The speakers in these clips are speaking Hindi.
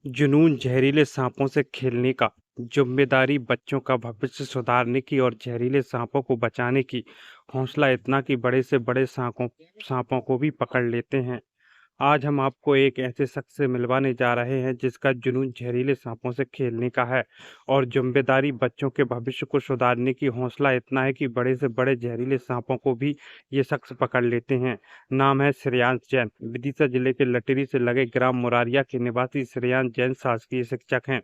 जुनून जहरीले सांपों से खेलने का, जिम्मेदारी बच्चों का भविष्य सुधारने की और जहरीले सांपों को बचाने की, हौसला इतना कि बड़े से बड़े सांपों को भी पकड़ लेते हैं। आज हम आपको एक ऐसे शख्स से मिलवाने जा रहे हैं जिसका जुनून जहरीले सांपों से खेलने का है और जिम्मेदारी बच्चों के भविष्य को सुधारने की, हौसला इतना है कि बड़े से बड़े जहरीले सांपों को भी ये शख्स पकड़ लेते हैं। नाम है श्रेयांश जैन। विदिशा जिले के लटेरी से लगे ग्राम मुरारिया के निवासी श्रेयांश जैन शासकीय शिक्षक हैं।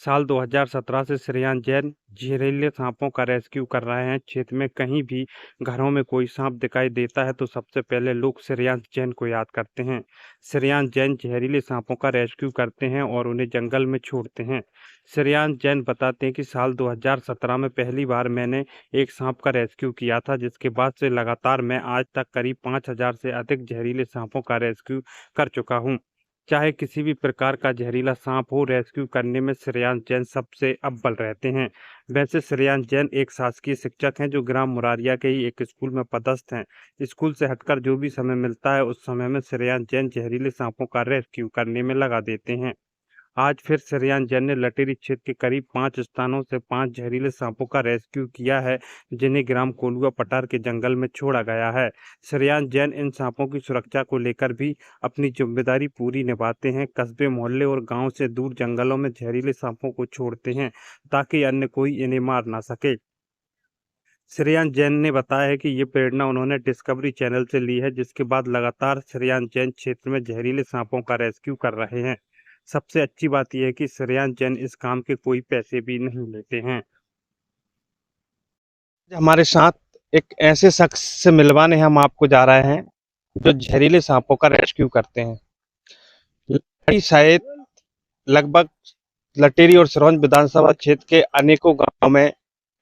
साल 2017 से श्रेयांश जैन जहरीले सांपों का रेस्क्यू कर रहे हैं। क्षेत्र में कहीं भी घरों में कोई सांप दिखाई देता है तो सबसे पहले लोग श्रेयांश जैन को याद करते हैं। श्रेयांश जैन जहरीले सांपों का रेस्क्यू करते हैं और उन्हें जंगल में छोड़ते हैं। श्रेयांश जैन बताते हैं कि साल 2017 में पहली बार मैंने एक सांप का रेस्क्यू किया था, जिसके बाद से लगातार मैं आज तक करीब 5000 से अधिक जहरीले सांपों का रेस्क्यू कर चुका हूँ। चाहे किसी भी प्रकार का जहरीला सांप हो, रेस्क्यू करने में श्रेयांश जैन सबसे अव्वल रहते हैं। वैसे श्रेयांश जैन एक शासकीय शिक्षक हैं जो ग्राम मुरारिया के ही एक स्कूल में पदस्थ हैं। स्कूल से हटकर जो भी समय मिलता है उस समय में श्रेयांश जैन जहरीले सांपों का रेस्क्यू करने में लगा देते हैं। आज फिर श्रेयांश जैन ने लटेरी क्षेत्र के करीब 5 स्थानों से 5 जहरीले सांपों का रेस्क्यू किया है, जिन्हें ग्राम कोलुआ पठार के जंगल में छोड़ा गया है। श्रेयांश जैन इन सांपों की सुरक्षा को लेकर भी अपनी जिम्मेदारी पूरी निभाते हैं। कस्बे, मोहल्ले और गांव से दूर जंगलों में जहरीले सांपों को छोड़ते हैं ताकि अन्य कोई इन्हें मार ना सके। श्रेयांश जैन ने बताया है कि ये प्रेरणा उन्होंने डिस्कवरी चैनल से ली है, जिसके बाद लगातार श्रेयांश जैन क्षेत्र में जहरीले सांपों का रेस्क्यू कर रहे हैं। सबसे अच्छी बात यह है कि श्रेयांश जैन इस काम के कोई पैसे भी नहीं लेते हैं। हमारे साथ एक ऐसे शख्स से मिलवाने हम आपको जा रहे हैं जो जहरीले सांपों का रेस्क्यू करते हैं। शायद लगभग लटेरी और सिरौंज विधानसभा क्षेत्र के अनेकों गांव में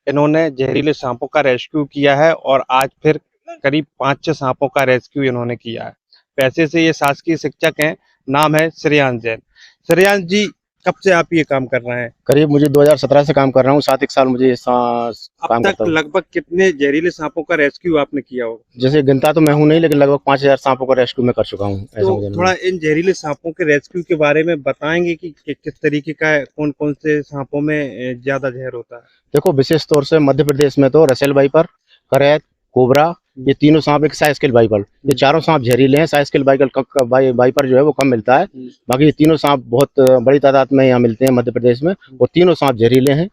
इन्होंने जहरीले सांपों का रेस्क्यू किया है और आज फिर करीब 5-6 सांपों का रेस्क्यू इन्होंने किया है। पैसे से ये शासकीय शिक्षक हैं। नाम है श्रेयांश जैन। श्रेयांश जी, कब से आप ये काम कर रहे हैं? करीब मुझे 2017 से काम कर रहा हूँ। 7 साल मुझे काम अब तक करता हूँ। लगभग कितने जहरीले सांपों का रेस्क्यू आपने किया होगा? जैसे गिनता तो मैं हूँ नहीं, लेकिन लगभग 5000 सांपों का रेस्क्यू मैं कर चुका हूँ। तो थोड़ा इन जहरीले सांपों के रेस्क्यू के बारे में बताएंगे कि किस तरीके का, कौन कौन से सांपों में ज्यादा जहर होता है? देखो, विशेष तौर से मध्य प्रदेश में तो रसेल वाइपर, करैत, कोबरा, ये तीनों सांप, एक साइस्केल वाइपर, ये चारों सांप जहरीले हैं। साइस्केल वाइपर जो है वो कम मिलता है, बाकी ये तीनों सांप बहुत बड़ी तादाद में यहाँ मिलते हैं मध्य प्रदेश में। वो तीनों सांप जहरीले हैं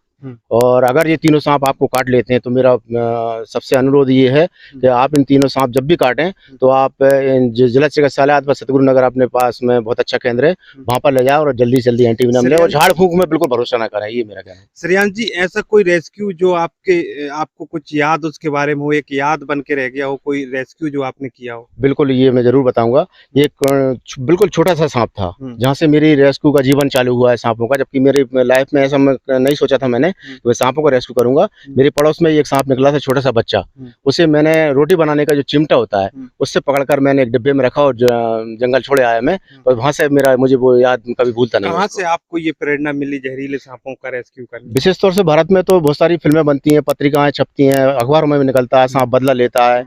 और अगर ये तीनों सांप आपको काट लेते हैं तो मेरा सबसे अनुरोध ये है कि आप इन तीनों सांप जब भी काटें तो आप जिला चिकित्सालय अथवा सतगुरु नगर अपने पास में बहुत अच्छा केंद्र है, वहाँ पर ले जाओ और जल्दी से जल्दी एंटीवेनम ले, और झाड़ फूंक में बिल्कुल भरोसा ना करें। ये मेरा कहना है। श्रेयांश जी, ऐसा कोई रेस्क्यू जो आपको कुछ याद उसके बारे में हो, एक याद बन के रह गया हो, कोई रेस्क्यू जो आपने किया हो? बिल्कुल, ये मैं जरूर बताऊंगा। ये एक बिल्कुल छोटा सा सांप था जहाँ से मेरी रेस्क्यू का जीवन चालू हुआ है सांपों का, जबकि मेरी लाइफ में ऐसा नहीं सोचा था मैंने तो मैं सांपों को रेस्क्यू करूंगा। मेरे पड़ोस में एक सांप निकला था, छोटा सा बच्चा। उसे मैंने रोटी बनाने का जो चिमटा होता है उससे पकड़कर मैंने एक डिब्बे में रखा और जंगल छोड़े आया मैं, और वहां से मुझे वो याद कभी भूलता नहीं। कहाँ से आपको ये प्रेरणा मिली जहरीले सांपों का रेस्क्यू करने? विशेष तौर से भारत में तो बहुत सारी फिल्में बनती हैं, पत्रिकाएं छपती हैं, अखबारों में भी निकलता है, सांप बदला लेता है,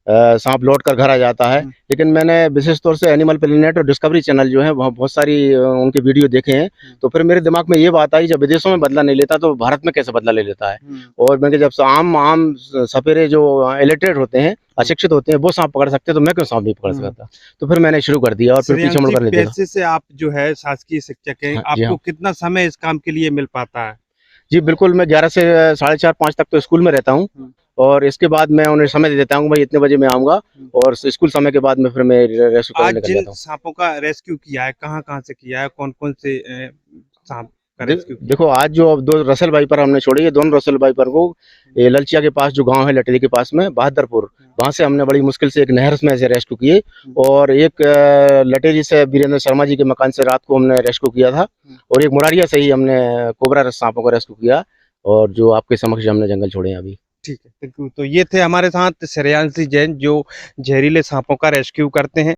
सांप लौट कर घर आ जाता है। लेकिन मैंने विशेष तौर से एनिमल प्लेनेट और डिस्कवरी चैनल जो है वहाँ बहुत सारी उनके वीडियो देखे हैं। तो फिर मेरे दिमाग में ये बात आई, जब विदेशों में बदला नहीं लेता तो भारत में कैसे बदला ले लेता है। और मैं जब आम सपेरे जो इलिटरेट होते हैं, अशिक्षित होते हैं, वो सांप पकड़ सकते हैं तो मैं क्यों सांप नहीं पकड़ सकता। तो फिर मैंने शुरू कर दिया और फिर पीछे मुड़ कर ले दिया। पैसे से आप जो है शासकीय शिक्षक हैं, आपको कितना समय इस काम के लिए मिल पाता है? जी बिल्कुल, मैं 11 से 4:30-5 तक तो स्कूल में रहता हूँ और इसके बाद मैं उन्हें समय दे देता हूँ, भाई इतने बजे मैं आऊँगा, और स्कूल समय के बाद में फिर मैं रेस्क्यू करने निकल जाता हूँ। सांपों का रेस्क्यू किया है, कहाँ से किया है, कौन कौन से सांप का रेस्क्यू? देखो, आज जो 2 रसेल वाइपर हमने छोड़े, ये दोनों रसेल वाइपर को ललचिया के पास जो गांव है लटेरी के पास में बहादुरपुर, वहां से हमने बड़ी मुश्किल से एक नहर में से रेस्क्यू किए। और एक लटेरी से वीरेंद्र शर्मा जी के मकान से रात को हमने रेस्क्यू किया था, और एक मुरारिया से ही हमने कोबरा सांपों को रेस्क्यू किया, और जो आपके समक्ष हमने जंगल छोड़े हैं अभी। ठीक है, तो ये थे हमारे साथ श्रेयांश जैन जो जहरीले सांपों का रेस्क्यू करते हैं।